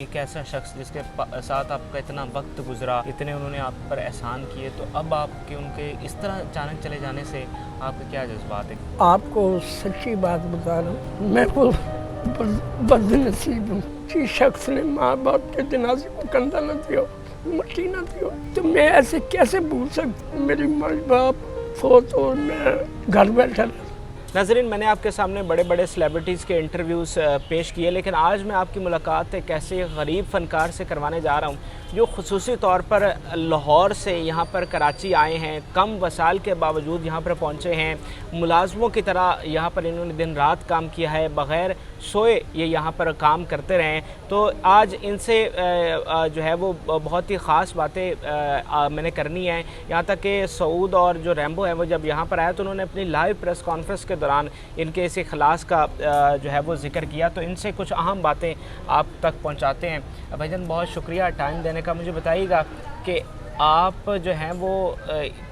ایک ایسا شخص جس کے ساتھ آپ کا اتنا وقت گزرا، اتنے انہوں نے آپ پر احسان کیے، تو اب آپ کے ان کے اس طرح اچانک چلے جانے سے آپ کے کیا جذبات ہیں؟ آپ کو سچی بات بتا رہا ہوں، میں وہ بد نصیب ہوں جس شخص نے ماں باپ کے جنازے کو کندھا نہ دیا، مٹی نہ دیا، تو میں ایسے کیسے بھول سکتا ہوں؟ میری ماں باپ فوت اور میں گھر بیٹھا رہا۔ ناظرین، میں نے آپ کے سامنے بڑے بڑے سیلیبریٹیز کے انٹرویوز پیش کیے، لیکن آج میں آپ کی ملاقات ایک ایسے غریب فنکار سے کروانے جا رہا ہوں جو خصوصی طور پر لاہور سے یہاں پر کراچی آئے ہیں، کم وسائل کے باوجود یہاں پر پہنچے ہیں، ملازموں کی طرح یہاں پر انہوں نے دن رات کام کیا ہے، بغیر سوئے یہ یہاں پر کام کرتے رہے ہیں۔ تو آج ان سے جو ہے وہ بہت ہی خاص باتیں میں نے کرنی ہیں، یہاں تک کہ سعود اور جو ریمبو ہے وہ جب یہاں پر آیا تو انہوں نے اپنی لائیو پریس کانفرنس کے دوران ان کے اس اخلاص کا جو ہے وہ ذکر کیا، تو ان سے کچھ اہم باتیں آپ تک پہنچاتے ہیں۔ بھائی جان، بہت شکریہ ٹائم دینے کا۔ مجھے بتائیے گا کہ آپ جو ہیں وہ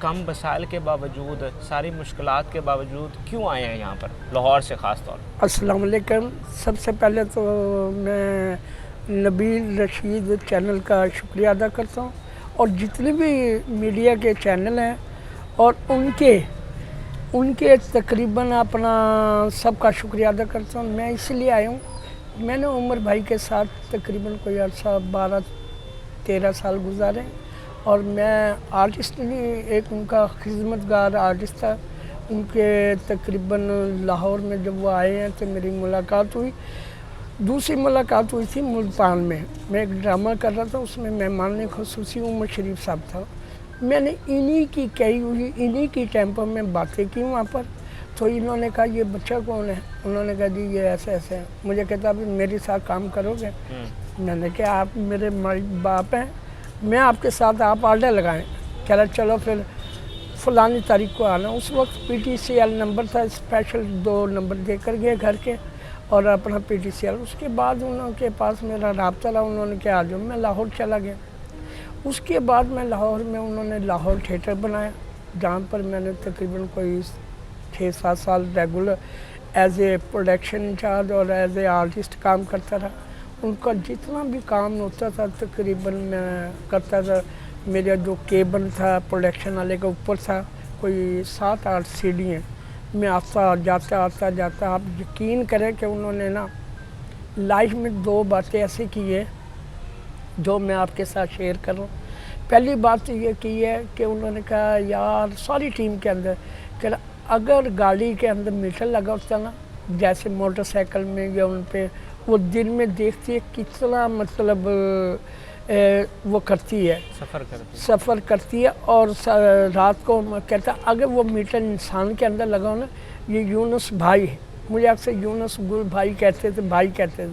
کم وسائل کے باوجود، ساری مشکلات کے باوجود کیوں آئے ہیں یہاں پر لاہور سے خاص طور پر؟ السلام علیکم۔ سب سے پہلے تو میں نبیل رشید چینل کا شکریہ ادا کرتا ہوں، اور جتنے بھی میڈیا کے چینل ہیں اور ان کے تقریباً اپنا سب کا شکریہ ادا کرتا ہوں۔ میں اس لیے آیا ہوں، میں نے عمر بھائی کے ساتھ تقریباً کوئی عرصہ 12-13 سال گزارے، اور میں آرٹسٹ نہیں، ایک ان کا خدمتگار آرٹسٹ تھا۔ ان کے تقریباً لاہور میں جب وہ آئے ہیں تو میری ملاقات ہوئی۔ دوسری ملاقات ہوئی تھی ملتان میں ایک ڈرامہ کر رہا تھا، اس میں مہمان خصوصی عمر شریف صاحب تھا۔ میں نے انہی کی ٹیمپو میں باتیں کی وہاں پر، تو انہوں نے کہا یہ بچہ کون ہے؟ انہوں نے کہا جی یہ ایسے ایسے ہیں۔ مجھے کہتا ابھی میرے ساتھ کام کرو گے؟ میں نے کہا آپ میرے ماں باپ ہیں، میں آپ کے ساتھ، آپ آرڈر لگائیں۔ کہہ رہا چلو پھر فلانی تاریخ کو آنا۔ اس وقت P T C L number تھا، اسپیشل 2 نمبر دے کر گئے گھر کے، اور اپنا پی ٹی سی ایل۔ اس کے بعد انہوں کے پاس میرا رابطہ رہا، انہوں نے کہا آ جاؤ، میں لاہور چلا گیا۔ اس کے بعد میں لاہور میں انہوں نے لاہور تھیٹر بنایا، جہاں پر میں نے تقریباً کوئی 6-7 سال regular as a production incharge اور ایز اے آرٹسٹ کام کرتا رہا۔ ان کا جتنا بھی کام ہوتا تھا تقریباً میں کرتا تھا۔ میرا جو کیبل تھا پروڈکشن والے کا اوپر تھا، کوئی 7-8 سیڑھیاں، میں آتا جاتا آپ یقین کریں کہ انہوں نے نا لائف میں 2 باتیں ایسی کی ہیں جو میں آپ کے ساتھ شیئر کر رہا ہوں۔ پہلی بات یہ کی ہے کہ انہوں نے کہا یار ساری ٹیم کے اندر کہ اگر گاڑی کے اندر میٹر لگا ہوتا نا، جیسے موٹر سائیکل میں یا ان پہ، وہ دن میں دیکھتی ہے کتنا مطلب وہ کرتی ہے، سفر کرتی ہے، اور رات کو کہتا ہے اگر وہ میٹر انسان کے اندر لگا ہو نا، یہ یونس بھائی ہے، مجھے اکثر یونس گل بھائی کہتے تھے،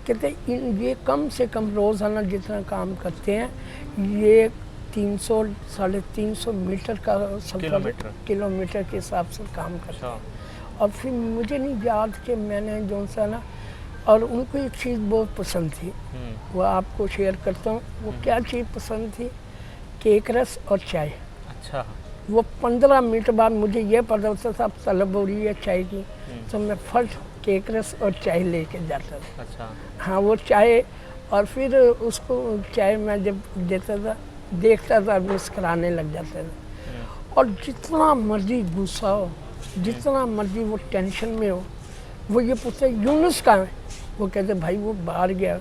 کہتے یہ کم سے کم روزانہ جتنا کام کرتے ہیں، یہ 300-350 میٹر کا سفر، کلومیٹر کے حساب سے کام کرتے ہیں۔ اور پھر مجھے نہیں یاد کہ میں نے جو سا نا، اور ان کو ایک چیز بہت پسند تھی، وہ آپ کو شیئر کرتا ہوں۔ وہ کیا چیز پسند تھی؟ کیک رس اور چائے۔ اچھا۔ وہ 15 منٹ بعد مجھے یہ پتہ ہوتا تھا اب طلب ہو رہی ہے چائے کی، تو میں فرسٹ کیک رس اور چائے لے کے جاتا تھا۔ اچھا۔ ہاں، وہ چائے، اور پھر اس کو چائے میں جب دیتا تھا دیکھتا تھا مسکرانے لگ جاتا تھا۔ اور جتنا مرضی غصہ ہو، جتنا مرضی وہ ٹینشن میں ہو، وہ یہ پوچھتے یونس کہاں ہے؟ وہ کہتے بھائی وہ باہر گیا۔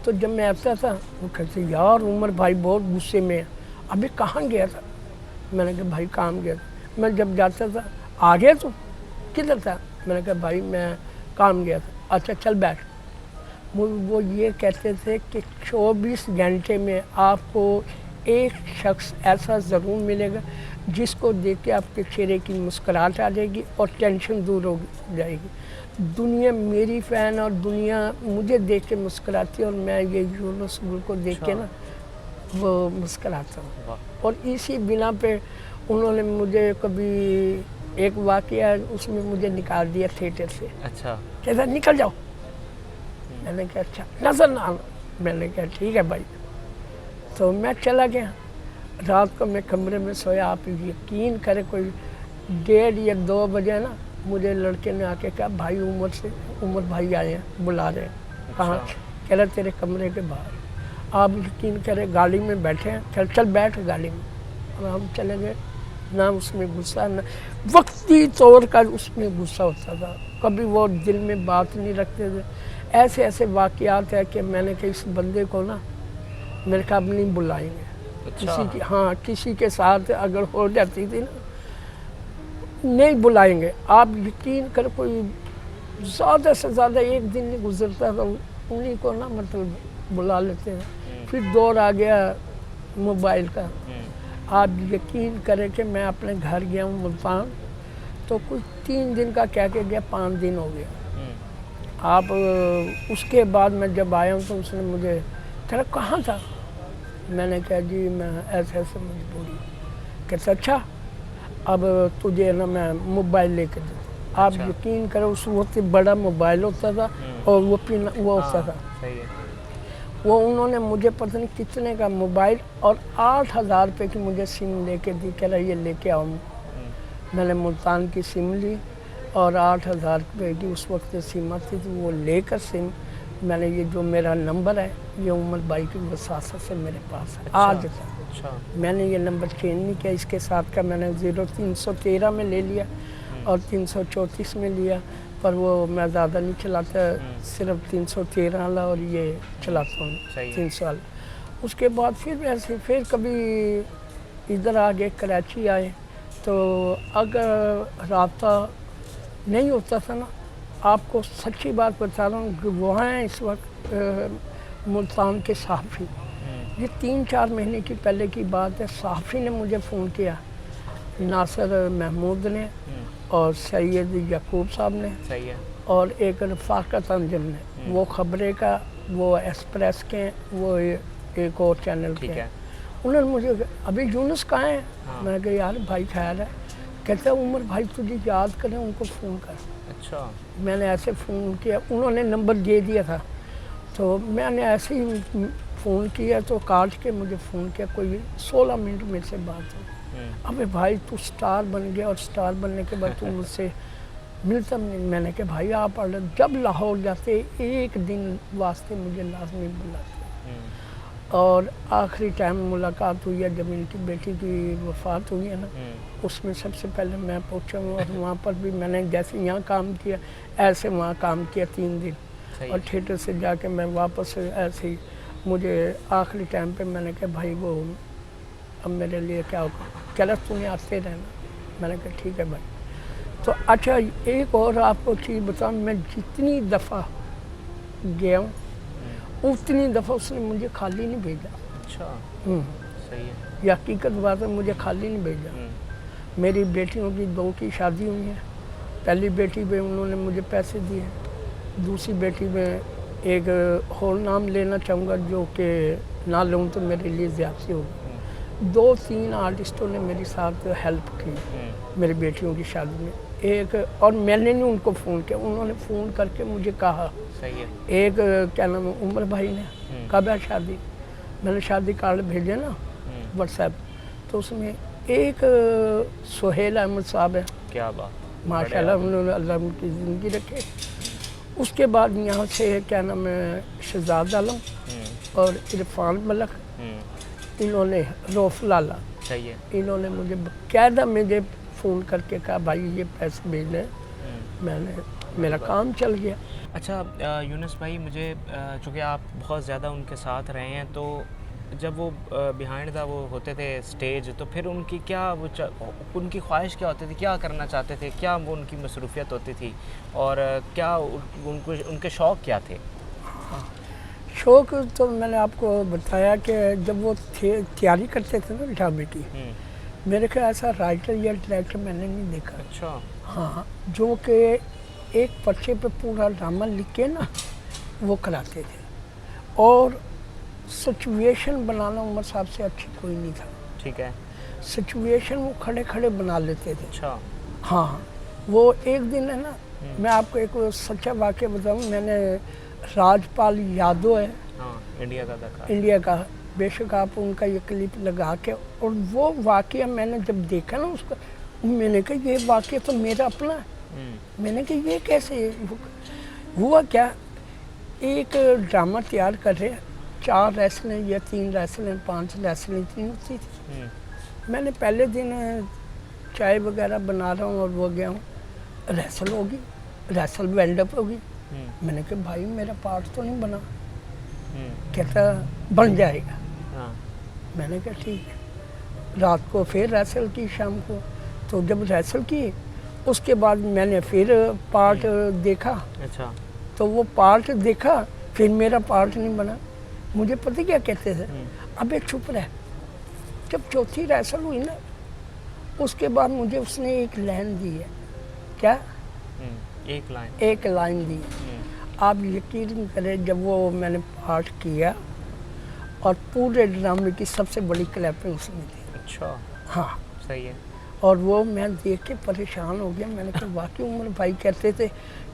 تو جب میں آتا تھا وہ کہتے یار عمر بھائی بہت غصے میں ہے، ابھی کہاں گیا تھا؟ میں نے کہا بھائی کام گیا تھا۔ میں جب جاتا تھا آ گیا تو کدھر تھا؟ میں نے کہا بھائی میں کام گیا تھا۔ اچھا چل بیٹھ۔ وہ یہ کہتے تھے کہ 24 گھنٹے میں آپ کو ایک شخص ایسا ضرور ملے گا جس کو دیکھ کے آپ کے چہرے کی مسکراہٹ آ جائے گی اور ٹینشن دور ہو جائے گی۔ دنیا میری فین اور دنیا مجھے دیکھ کے مسکراتی ہے، اور میں یہ یونس گل کو دیکھ کے نا وہ مسکراتا ہوں۔ اور اسی بنا پہ انہوں نے مجھے کبھی ایک واقعہ اس میں مجھے نکال دیا تھیٹر سے۔ اچھا۔ کہتا نکل جاؤ۔ میں نے کہا اچھا نظر نہ آنا۔ میں نے کہا ٹھیک ہے بھائی۔ تو میں چلا گیا، رات کو میں کمرے میں سویا۔ آپ یقین کریں کوئی 1:30 یا 2 بجے نا مجھے لڑکے نے آ کے کہا بھائی عمر بھائی آئے ہیں، بلا رہے ہیں۔ کہاں؟ کہہ رہا تیرے کمرے کے باہر. آپ یقین کریں گاڑی میں بیٹھے ہیں, چل چل بیٹھ گاڑی میں, اور ہم چلے گئے. نہ اس میں غصہ, نہ وقتی طور کا اس میں غصہ ہوتا تھا, کبھی وہ دل میں بات نہیں رکھتے تھے. ایسے ایسے واقعات ہیں کہ میں نے کہ اس بندے کو نا میرے خیال نہیں بلائیں گے. کسی کی, ہاں کسی کے ساتھ اگر ہو جاتی تھی نا, نہیں بلائیں گے. آپ یقین کر کوئی زیادہ سے زیادہ ایک دن نہیں گزرتا تھا, انہیں کو نا مطلب بلا لیتے ہیں. پھر دور آ گیا موبائل کا. آپ یقین کریں کہ میں اپنے گھر گیا ہوں ملتان, تو کچھ 3 دن کا کہہ کے گیا, 5 دن ہو گیا. آپ اس کے بعد میں جب آیا ہوں تو اس نے مجھے کہا کہاں تھا. میں نے کہا جی میں ایسے ایسے مجبوری. کہتا اچھا اب تجھے نا میں موبائل لے کے دوں. آپ یقین کرو اس وقت بڑا موبائل ہوتا تھا اور وہ ہوتا تھا. وہ انہوں نے مجھے پتہ نہیں کتنے کا موبائل اور 8,000 روپے کی مجھے سم لے کے دی. کہہ رہا یہ لے کے آؤں. میں نے ملتان کی سم لی اور 8,000 روپے کی اس وقت سم آتی تھی, وہ لے کر سم میں نے, یہ جو میرا نمبر ہے یہ عمر بھائی کی وساست سے میرے پاس ہے آج تک. میں نے یہ نمبر چینج نہیں کیا. اس کے ساتھ کا میں نے 0313 میں لے لیا اور 334 میں لیا, پر وہ میں زیادہ نہیں چلاتا, صرف 313 والا اور یہ چلاتا ہوں 300 والا. اس کے بعد پھر ویسے پھر کبھی ادھر آگے کراچی آئے تو اگر رابطہ نہیں ہوتا تھا نا, آپ کو سچی بات بتا رہا ہوں کہ وہاں ہیں اس وقت ملتان کے صحافی. یہ 3-4 مہینے کی پہلے کی بات ہے. صحافی نے مجھے فون کیا, ناصر محمود نے اور سید یعقوب صاحب نے اور ایک رفاقت انجم نے, وہ خبریں کا, وہ ایکسپریس کے, وہ ایک اور چینل کے. انہوں نے مجھے ابھی یونس کہاں ہیں. میں نے کہا یار بھائی خیر ہے. کہتے ہیں عمر بھائی تجھے یاد کریں ان کو فون کر. اچھا. میں نے ایسے فون کیا, انہوں نے نمبر دے دیا تھا, تو میں نے ایسے ہی فون کیا تو کاٹ کے مجھے فون کیا. کوئی 16 منٹ میرے سے بات ہو. ابے بھائی تو سٹار بن گیا, اور سٹار بننے کے بعد تو مجھ سے ملتا نہیں. میں نے کہا بھائی آپ جب لاہور جاتے ایک دن واسطے مجھے لازمی بلاتے. اور آخری ٹائم ملاقات ہوئی ہے جب ان کی بیٹی کی وفات ہوئی ہے نا, اس میں سب سے پہلے میں پہنچا ہوں. اور وہاں پر بھی میں نے جیسے یہاں کام کیا ایسے وہاں کام کیا 3 دن, اور تھیٹر سے جا کے میں واپس ایسے ہی. مجھے آخری ٹائم پہ میں نے کہا بھائی وہ اب میرے لیے کیا ہوگا. کہہ رہا تمہیں آتے رہنا. میں نے کہا ٹھیک ہے بھائی. تو اچھا ایک اور آپ کو چیز بتاؤں, میں جتنی دفعہ گیا ہوں اتنی دفعہ اس نے مجھے خالی نہیں بھیجا. اچھا صحیح ہے. یہ حقیقت بات ہے, مجھے خالی نہیں بھیجا. میری بیٹیوں کی 2 کی شادی ہوئی ہے. پہلی بیٹی میں انہوں نے مجھے پیسے دیے, دوسری بیٹی میں ایک اور نام لینا چاہوں گا جو کہ نہ لوں تو میرے لیے زیادتی ہوگی. 2-3 آرٹسٹوں نے میری ساتھ ہیلپ کی میری بیٹیوں کی شادی میں. ایک اور میں نے نہیں ان کو فون کیا, انہوں نے فون کر کے مجھے کہا. ایک کیا نام ہے عمر بھائی نے, کب ہے شادی. میں نے شادی کارڈ بھیجے نا واٹس ایپ, تو اس میں ایک سہیل احمد صاحب ہے. کیا بات, ماشاء اللہ انہوں نے اللہ ان کی زندگی رکھے. اس کے بعد یہاں سے کیا نام ہے شہزاد عالم اور عرفان ملک, انہوں نے روف لالا, انہوں نے مجھے باقاعدہ مجھے فون کر کے کہا بھائی یہ پیسے بھیج دیں. میں نے, میرا کام چل گیا. اچھا یونس بھائی, مجھے چونکہ آپ بہت زیادہ ان کے ساتھ رہے ہیں, تو جب وہ بیہائنڈ دا وہ ہوتے تھے اسٹیج, تو پھر ان کی کیا وہ ان کی خواہش کیا ہوتی تھی, کیا کرنا چاہتے تھے, کیا وہ ان کی مصروفیت ہوتی تھی, اور کیا ان کے شوق کیا تھے؟ شوق تو میں نے آپ کو بتایا کہ جب وہ تیاری کرتے تھے نا ڈرامے کی, میرے خیال ایسا رائٹر یا ڈائریکٹر میں نے نہیں دیکھا. اچھا. ہاں, جو کہ ایک پرچے پہ پورا ڈرامہ لکھ کے نا وہ کراتے تھے, اور سچویشن بنانا عمر صاحب سے اچھی کوئی نہیں تھا. ٹھیک ہے. سچویشن وہ کھڑے کھڑے بنا لیتے تھے. اچھا. ہاں, وہ ایک دن ہے نا, میں آپ کو ایک سچا واقعہ بتاؤں. میں نے راجپال یادو ہے انڈیا کا دیکھا, انڈیا کا, بے شک آپ ان کا یہ کلپ لگا کے, اور وہ واقعہ میں نے جب دیکھا نا اس کا, میں نے کہا یہ واقعہ تو میرا اپنا ہے. میں نے کہا یہ کیسے ہوا. کیا ایک ڈرامہ تیار کر رہے ہیں، 4 ریسلیں یا 3 ریسلیں 5 ریسلیں اتنی ہوتی تھی. میں نے پہلے دن چائے وغیرہ بنا رہا ہوں اور وہ گیا ہوں، ریسل ہوگی، ریسل وینڈ اپ ہوگی. میں نے کہا بھائی میرا پارٹ تو نہیں بنا. کہتا بن جائے گا. میں نے کہا ٹھیک ہے. رات کو پھر ریسل کی، شام کو. تو جب ریسل کی اس کے بعد میں نے پھر پارٹ دیکھا. اچھا. تو وہ پارٹ دیکھا، پھر میرا پارٹ نہیں بنا. مجھے پتہ کیا کہتے تھے، ابے چپ رہ. جب چوتھی ریسل ہوئی نا، اس کے بعد مجھے اس نے ایک لائن دی ہے. کیا؟ ایک لائن دی. آپ یقین کریں جب وہ میں نے پارٹ کیا اور پورے ڈرامے کی سب سے بڑی کلیپنگ اس نے دی. اچھا. ہاں صحیح ہے. اور وہ میں دیکھ کے پریشان ہو گیا. میں نے کہا واقعی عمر بھائی کہتے تھے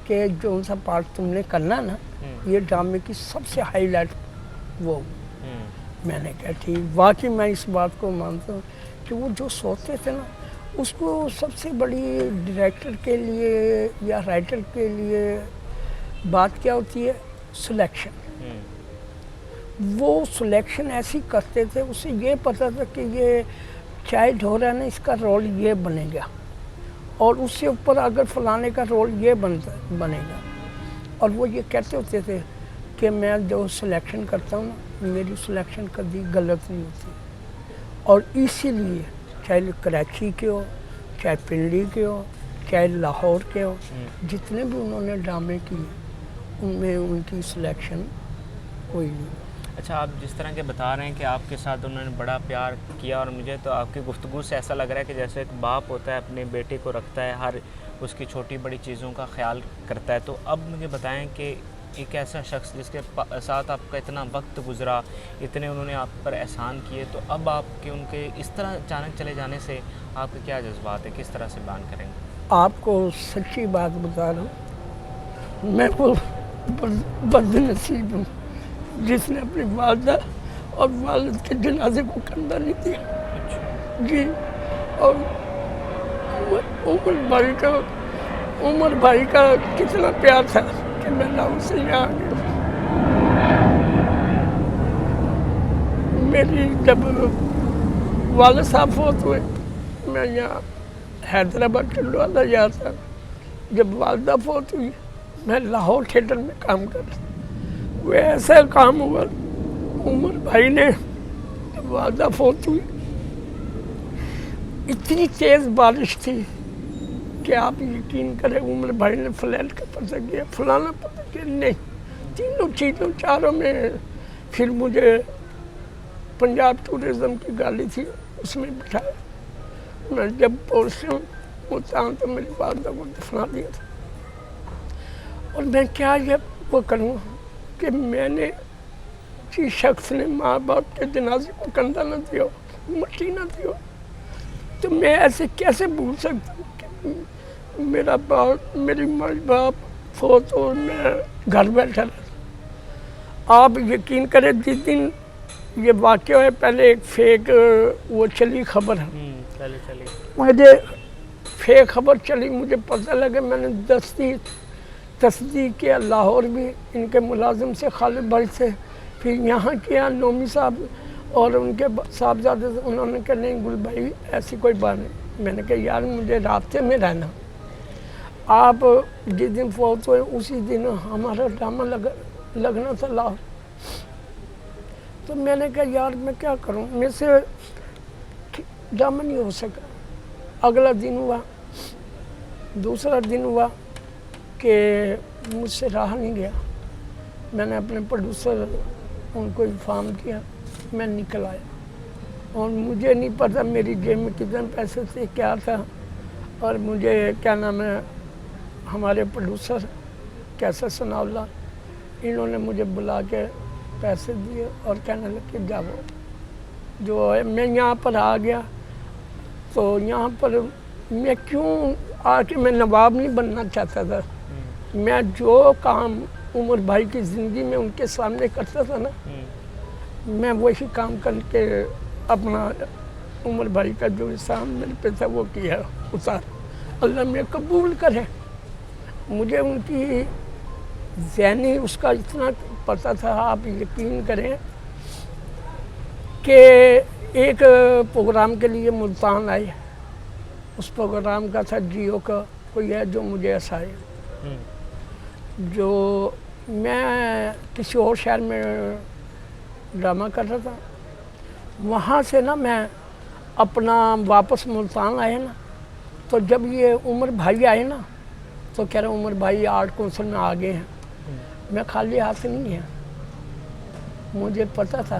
کہ جو سا پارٹ تم نے کرنا نا یہ ڈرامے کی سب سے ہائی لائٹ وہ. میں نے کہا ٹھیک. واقعی میں اس بات کو مانتا ہوں کہ وہ جو سوچتے تھے نا، اس کو سب سے بڑی ڈائریکٹر کے لیے یا رائٹر کے لیے بات کیا ہوتی ہے، سلیکشن. وہ سلیکشن ایسی کرتے تھے، اسے یہ پتہ تھا کہ یہ چائے ڈھو رہا ہے نا، اس کا رول یہ بنے گا، اور اس سے اوپر اگر فلانے کا رول یہ بنے گا. اور وہ یہ کہتے ہوتے تھے کہ میں جو سلیکشن کرتا ہوں نا، میری سلیکشن کبھی غلط نہیں ہوتی. اور اسی لیے چاہے کراچی کے ہو، چاہے پنڈی کے ہو، چاہے لاہور کے ہو، جتنے بھی انہوں نے ڈرامے کیے ان میں ان کی سلیکشن کوئی نہیں. اچھا، آپ جس طرح کے بتا رہے ہیں کہ آپ کے ساتھ انہوں نے بڑا پیار کیا، اور مجھے تو آپ کی گفتگو سے ایسا لگ رہا ہے کہ جیسے ایک باپ ہوتا ہے اپنے بیٹے کو رکھتا ہے، ہر اس کی چھوٹی بڑی چیزوں کا خیال کرتا ہے. تو اب مجھے بتائیں کہ ایک ایسا شخص جس کے ساتھ آپ کا اتنا وقت گزرا، اتنے انہوں نے آپ پر احسان کیے، تو اب آپ کے ان کے اس طرح اچانک چلے جانے سے آپ کے کیا جذبات ہیں، کس طرح سے بیان کریں گے؟ آپ کو سچی بات بتا رہا ہوں، میں وہ بد نصیب ہوں جس نے اپنی والدہ اور والد کے جنازے کو کندھا نہیں دیا. جی. اور عمر بھائی کا کتنا پیار تھا کہ میں لاہور سے یہاں آ گیا. میری جب والد صاحب فوت ہوئے، میں یہاں حیدرآباد ٹنڈوالا گیا تھا. جب والدہ فوت ہوئی، میں لاہور تھیٹر میں کام کر رہا تھا. وہ ایسا کام ہوا، عمر بھائی نے جب والدہ فوت ہوئی، اتنی تیز بارش تھی کہ آپ یقین کریں عمر بھائی نے فلیٹ کا پتہ کیا، فلانا پتہ کیا، نہیں، تینوں چیزوں چاروں میں. پھر مجھے پنجاب ٹورزم کی گاڑی تھی، اس میں بٹھایا. میں جب پہنچا ہوں تو میری والدہ کو دفنا دیا تھا. اور میں کیا یہ وہ کروں کہ میں نے جس شخص نے ماں باپ کے جنازے کو کندھا نہ دیا، مٹی نہ دیا، تو میں ایسے کیسے بھول سکتا ہوں کہ میرا باپ، میری ماں باپ فوت ہو، میں گھر بیٹھا رہا. آپ یقین کریں جس دن یہ واقعہ ہے، پہلے ایک فیک وہ چلی خبر ہے، مجھے فیک خبر چلی، مجھے پتہ لگا. میں نے تصدیق کیا لاہور بھی ان کے ملازم سے، خالد بھائی سے، پھر یہاں کیا نومی صاحب اور ان کے صاحبزادے سے. انہوں نے کہا نہیں گل بھائی ایسی کوئی بات نہیں. میں نے کہا یار مجھے رابطے میں رہنا. آپ جس دن فوت ہوئے اسی دن ہمارا ڈرامہ لگنا تھا لاہور. تو میں نے کہا یار میں کیا کروں، میرے سے ڈرامہ نہیں ہو سکا. اگلا دن ہوا، دوسرا دن ہوا کہ مجھ سے رہا نہیں گیا. میں نے اپنے پروڈیوسر ان کو انفارم کیا، میں نکل آیا. اور مجھے نہیں پتا میری جیب میں کتنے پیسے تھے، کیا تھا. اور مجھے کیا نام ہے، ہمارے پروڈیوسر کیسر ثناء اللہ، انہوں نے مجھے بلا کے پیسے دیے اور کہنے لگے جاؤ. جو ہے میں یہاں پر آ گیا. تو یہاں پر میں کیوں آ کے میں نواب نہیں بننا چاہتا تھا. میں جو کام عمر بھائی کی زندگی میں ان کے سامنے کرتا تھا نا، میں وہی کام کر کے اپنا عمر بھائی کا جو احسان میرے پہ تھا وہ کیا، اتار. اللہ میں قبول کرے. مجھے ان کی ذہنی اس کا اتنا پتہ تھا، آپ یقین کریں کہ ایک پروگرام کے لیے ملتان آئے، اس پروگرام کا تھا جیو کا کوئی ہے جو مجھے ہنسائے، جو میں کسی اور شہر میں ڈرامہ کر رہا تھا، وہاں سے نا میں اپنا واپس ملتان آئے نا، تو جب یہ عمر بھائی آئے نا تو کہہ رہے عمر بھائی آرٹ کونسل میں آگے ہیں، میں خالی ہاتھ نہیں گیا، مجھے پتہ تھا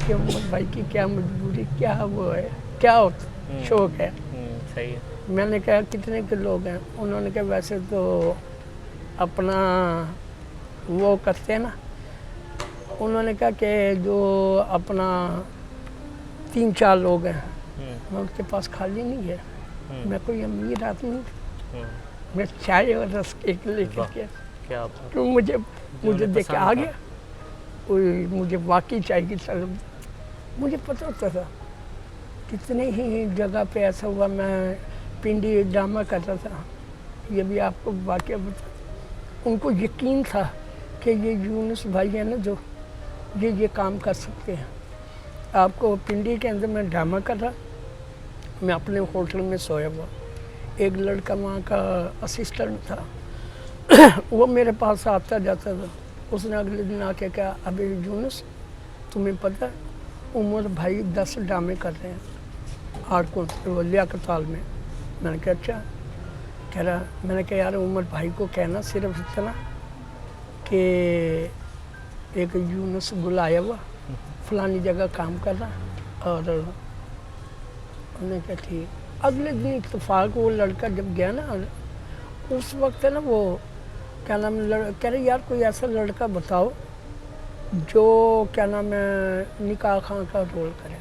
کہ عمر بھائی کی کیا مجبوری، کیا وہ ہے، کیا شوق ہے۔ صحیح ہے۔ میں نے کہا کتنے کے لوگ ہیں، انہوں نے کہا ویسے تو اپنا وہ کرتے ہیں نا، انہوں نے کہا کہ جو اپنا 3-4 لوگ ہیں، میں اس کے پاس خالی نہیں ہے، میں کوئی امیر آدمی تھی، میں چائے اور رس کیک لے کر کے کیوں مجھے دیکھ کے آ گیا، مجھے واقعی چائے کی طلب، مجھے پتہ ہوتا تھا کتنے ہی جگہ پہ ایسا ہوا، میں پنڈی ڈرامہ کرتا تھا، یہ بھی آپ کو واقعہ بتا، ان کو یقین تھا کہ یہ یونس بھائی ہیں نا جو یہ کام کر سکتے ہیں۔ آپ کو پنڈی کے اندر میں ڈرامہ کر رہا، میں اپنے ہوٹل میں سویا ہوا، ایک لڑکا وہاں کا اسسٹنٹ تھا، وہ میرے پاس آتا جاتا تھا، اس نے اگلے دن آ کے کہا ابھی یونس تمہیں پتہ عمر بھائی 10 ڈرامے کر رہے ہیں آرٹ کونسل لیاقت ہال میں، میں نے کہا اچھا، کہہ رہا، میں نے کہا یار عمر بھائی کو کہنا صرف اتنا کہ ایک یونس گل آیا ہوا فلانی جگہ کام کر رہا، اور انہوں نے کہا ٹھیک۔ اگلے دن اتفاق وہ لڑکا جب گیا نا، اس وقت ہے نا وہ کیا نام کہہ رہے یار کوئی ایسا لڑکا بتاؤ جو کیا نام ہے نکاح خاں کا رول کرے،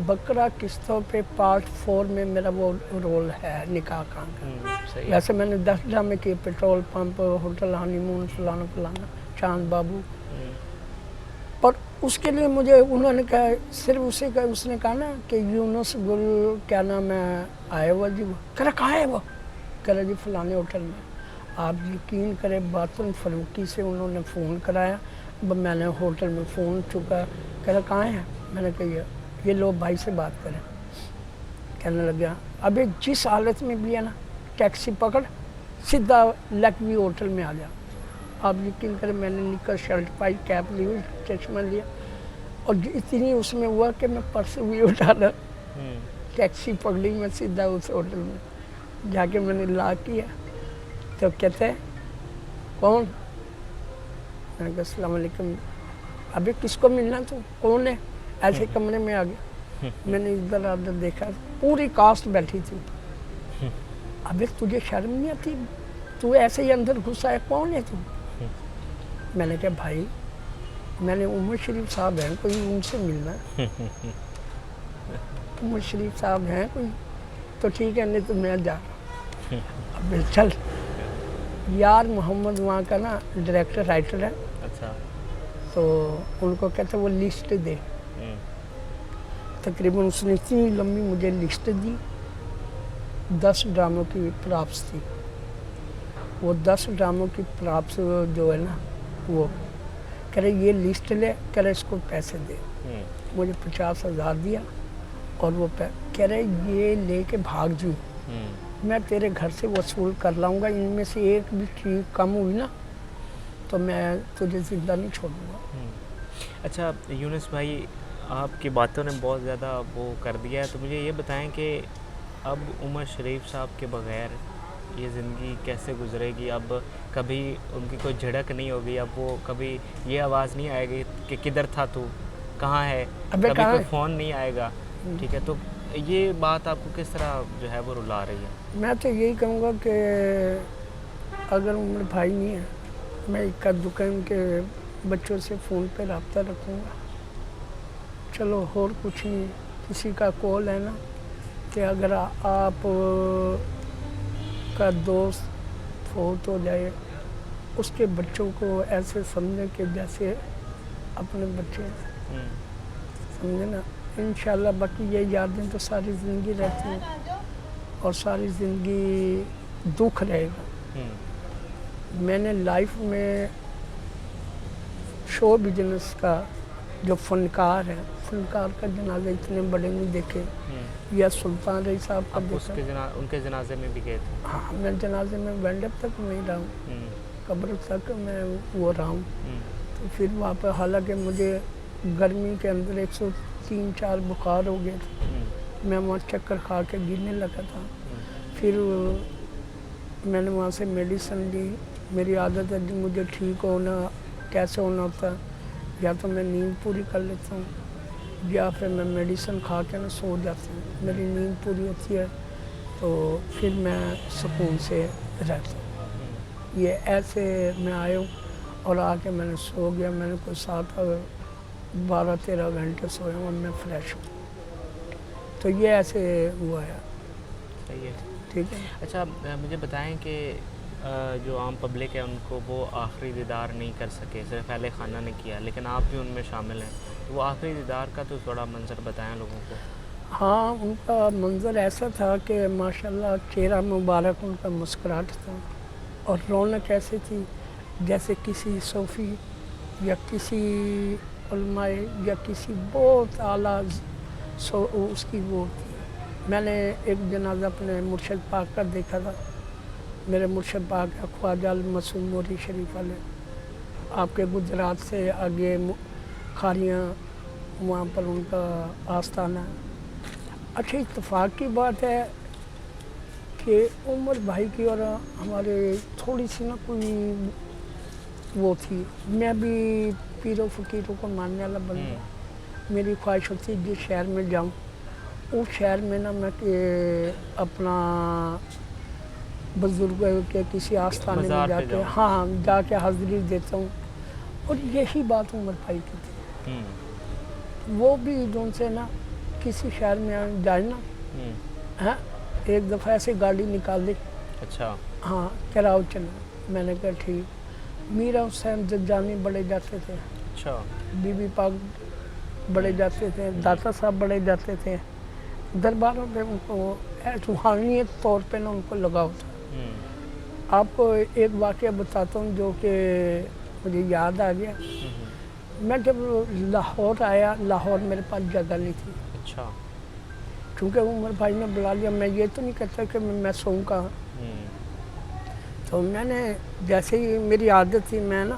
بکرا قسطوں پہ پارٹ 4 میں میرا وہ رول ہے نکاح خاں کا، ویسے میں نے 10 ڈرامے کیے، پیٹرول پمپ، ہوٹل ہانی مون، فلانا فلانا، چاند بابو، پر اس کے لیے مجھے انہوں نے کہا صرف اسے کا، اس نے کہا نا کہ یونس گل کیا نام ہے آئے ہوا جی، وہ کہہ رہا کہاں ہے وہ، کہہ رہا جی فلانے ہوٹل میں، آپ یقین کریں باطن فروخی سے انہوں نے فون کرایا، میں نے ہوٹل میں فون چکا، کہہ رہا کہاں ہے، میں نے کہا یہ لو بھائی سے بات کریں، کہنے لگا ابھی جس حالت میں بھی ہے نا ٹیکسی پکڑ سیدھا لکوی ہوٹل میں آ جا، آپ یقین کریں میں نے نکر شرٹ پائی، کیپ لی ہوئی، چشمہ لیا، اور اتنی اس میں ہوا کہ میں پرس بھی اٹھانا، ٹیکسی پکڑی، میں سیدھا اس ہوٹل میں جا کے میں نے لاک کیا، تو کہتے ہیں کون، میں نے کہا السلام علیکم، ابھی کس کو ملنا تو کون ہے، ایسے کمرے میں آ گیا، میں نے ادھر ادھر دیکھا، پوری کاسٹ بیٹھی تھی، ابھی تجھے شرم نہیں آتی، تو ایسے ہی اندر گھسا ہے، کون ہے تو، میں نے کہا بھائی میں نے عمر شریف صاحب ہیں کوئی ان سے ملنا، عمر شریف صاحب ہیں کوئی، تو ٹھیک ہے نہیں تو میں جا رہا، اب چل، یار محمد وہاں کا نا ڈائریکٹر رائٹر ہے، اچھا، تو ان کو کہتے وہ لسٹ دے، تقریباً اس نے اتنی لمبی مجھے لسٹ دی، 10 ڈراموں کی پراپس تھی، وہ 10 ڈراموں کی پراپس جو ہے نا وہ کہہ رہے یہ لسٹ لے، کہہ رہے اس کو پیسے دے، مجھے 50,000 دیا، اور وہ کہہ رہے یہ لے کے بھاگ جو، میں تیرے گھر سے وصول کر لاؤں گا، ان میں سے ایک بھی چیز کم ہوئی نا تو میں تجھے زندہ نہیں چھوڑوں گا۔ اچھا یونس بھائی، آپ کی باتوں نے بہت زیادہ وہ کر دیا ہے، تو مجھے یہ بتائیں کہ اب عمر شریف صاحب کے بغیر یہ زندگی کیسے گزرے گی؟ اب کبھی ان کی کوئی جھڑک نہیں ہوگی، اب وہ کبھی یہ آواز نہیں آئے گی کہ کدھر تھا تو، کہاں ہے، کبھی کوئی فون نہیں آئے گا، ٹھیک ہے، تو یہ بات آپ کو کس طرح جو ہے وہ رلا رہی ہے؟ میں تو یہی کہوں گا کہ اگر عمر بھائی نہیں ہے، میں اکا دکان کے بچوں سے فون پہ رابطہ رکھوں گا، چلو اور کچھ نہیں، کسی کا کال ہے نا کہ اگر آپ کا دوست فوت ہو جائے، اس کے بچوں کو ایسے سمجھیں کہ جیسے اپنے بچے سمجھے نا، انشاءاللہ باقی یہ یادیں تو ساری زندگی رہتی ہیں، اور ساری زندگی دکھ رہے گا، میں نے لائف میں شو بزنس کا جو فنکار ہے، فنکار کا جنازہ اتنے بڑے نہیں دیکھے. یا سلطان رئی صاحب کا دیکھا. ان کے جنازے میں بھی گئے تھے؟ ہاں میں جنازے میں وینڈ اپ تک نہیں رہا ہوں، قبر تک میں وہ رہا ہوں. تو پھر وہاں پہ حالانکہ مجھے گرمی کے اندر 103-4 بخار ہو گئے تھے، میں وہاں چکر کھا کے گرنے لگا تھا. پھر میں نے وہاں سے میڈیسن لی. میری عادت ہے مجھے ٹھیک ہونا کیسے ہونا ہوتا ہے، یا تو میں نیند پوری کر لیتا ہوں یا پھر میں میڈیسن کھا کے نا سو جاتا ہوں. میری نیند پوری ہوتی ہے تو پھر میں سکون سے رہتا ہوں. یہ ایسے میں آیا ہوں اور آ کے میں نے سو گیا. میں نے کوئی 12-13 گھنٹے سویا ہوں اور میں فریش ہوں. تو یہ ایسے ہوا ہے. صحیح ہے. ٹھیک ہے. اچھا مجھے بتائیں کہ جو عام پبلک ہے ان کو وہ آخری دیدار نہیں کر سکے، صرف اہل خانہ نے کیا، لیکن آپ بھی ان میں شامل ہیں، تو وہ آخری دیدار کا تو تھوڑا منظر بتائیں لوگوں کو. ہاں ان کا منظر ایسا تھا کہ ماشاءاللہ چہرہ مبارک ان کا مسکراہٹ تھا اور رونق ایسی تھی جیسے کسی صوفی یا کسی علماء یا کسی بہت اعلیٰ اس کی وہ تھی. میں نے ایک جنازہ اپنے مرشد پاک کا دیکھا تھا. میرے مرشد پاک خواجہ المسعود موری شریف والے، آپ کے گجرات سے آگے کھاریاں وہاں پر ان کا آستانہ ہے. اچھا اتفاق کی بات ہے کہ عمر بھائی کی اور ہمارے تھوڑی سی نا کوئی وہ تھی. میں بھی پیروں فقیروں کو ماننے والا بندہ. میری خواہش ہوتی ہے جس شہر میں جاؤں اس شہر میں نا میں کہ اپنا بزرگ کے کسی آستانے میں جا کے جا کے حاضری دیتا ہوں. اور یہی بات عمر بھائی کی تھی. وہ بھی جو سے نا کسی شہر میں جائے نا ایک دفعہ ایسے گاڑی نکال دی. اچھا. ہاں کراؤ چلا. میں نے کہا ٹھیک. میرا حسین ججانی بڑے جاتے تھے. اچھا. بی بی پاک بڑے جاتے تھے. داتا صاحب بڑے جاتے تھے. درباروں پہ ان کو روحانیت طور پہ نا ان کو لگاؤ تھا. آپ کو ایک واقعہ بتاتا ہوں جو کہ مجھے یاد آ گیا. میں جب لاہور آیا، لاہور میرے پاس جگہ نہیں تھی. اچھا. چونکہ عمر بھائی نے بلا لیا. میں یہ تو نہیں کہتا کہ میں سوؤں کہاں. تو میں نے جیسے ہی میری عادت تھی میں نا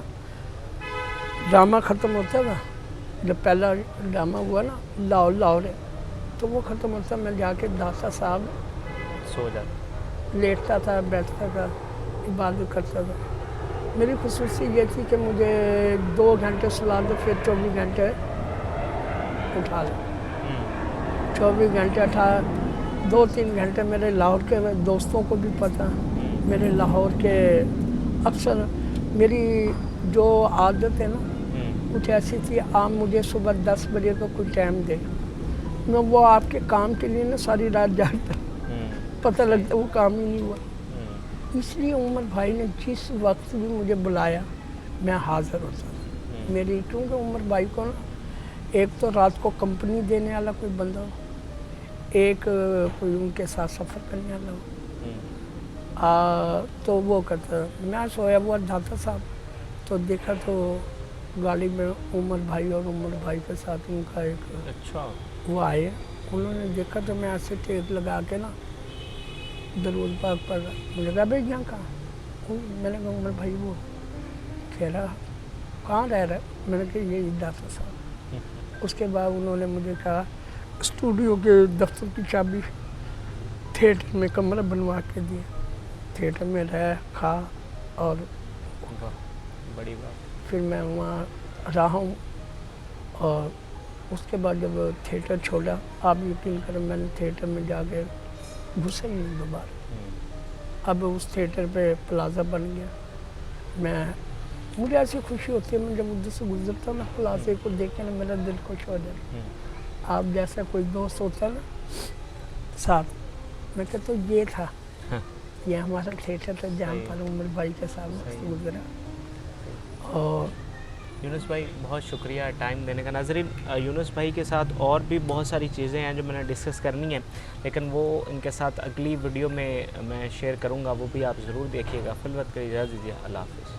ڈرامہ ختم ہوتا تھا، جب پہلا ڈرامہ ہوا نا لاہور ہے تو وہ ختم ہوتا میں جا کے داتا صاحب سو جاتا، لیٹتا تھا، بیٹھتا تھا، عبادت کرتا تھا. میری خصوصی یہ تھی کہ مجھے 2 گھنٹے سلا دو پھر 24 گھنٹے اٹھا لیں. 24 گھنٹے 2-3 گھنٹے میرے لاہور کے دوستوں کو بھی پتہ. میرے لاہور کے اکثر میری جو عادت ہے نا کچھ ایسی تھی، آپ مجھے صبح 10 بجے کا کوئی ٹائم دے، میں وہ آپ کے کام کے لیے نا ساری رات جاگتا، پتہ لگتا وہ کام ہی نہیں ہوا. اس لیے عمر بھائی نے جس وقت بھی مجھے بلایا میں حاضر ہوتا. میری کیونکہ عمر بھائی کو نا ایک تو رات کو کمپنی دینے والا کوئی بندہ ہو، ایک کوئی ان کے ساتھ سفر کرنے والا ہو. تو وہ کرتا. میں سویا ہوا داتا صاحب تو دیکھا تو گاڑی میں عمر بھائی اور عمر بھائی کے ساتھ ان کا ایک اچھا وہ آئے. انہوں نے دیکھا تو میں ایسے ٹیک لگا کے نا درود پاک پڑھ رہا. مجھے کہا بھائی یہاں کہاں؟ میں نے کہا عمر بھائی وہ کہہ رہا کہاں رہ رہا. میں نے کہا یہ داتا صاحب. اس کے بعد انہوں نے مجھے کہا اسٹوڈیو کے دفتر کی چابی تھیٹر میں کمرہ بنوا کے دیا. تھیٹر میں رہ کھا اور بڑی بات. پھر میں وہاں رہا ہوں. اور اس کے بعد جب تھیٹر چھوڑا آپ یقین کریں میں نے تھیٹر میں جا کے گھسا ہی نہیں دوبارہ. اب اس تھیٹر پہ پلازا بن گیا. مجھے ایسی خوشی ہوتی ہے میں جب ادھر سے گزرتا ہوں نا پلازے کو دیکھ کے نا میرا دل خوش ہو جاتا. آپ جیسا کوئی دوست ہوتا ہے نا ساتھ، میں کہتا ہوں یہ تھا، یہ ہمارا تھیٹر تھا جہاں پر عمر بھائی کے ساتھ گزرا. اور یونس بھائی بہت شکریہ ٹائم دینے کا. ناظرین یونس بھائی کے ساتھ اور بھی بہت ساری چیزیں ہیں جو میں نے ڈسکس کرنی ہیں، لیکن وہ ان کے ساتھ اگلی ویڈیو میں شیئر کروں گا، وہ بھی آپ ضرور دیکھیے گا. فی الوقت کے اجازت دیجیے، اللہ حافظ.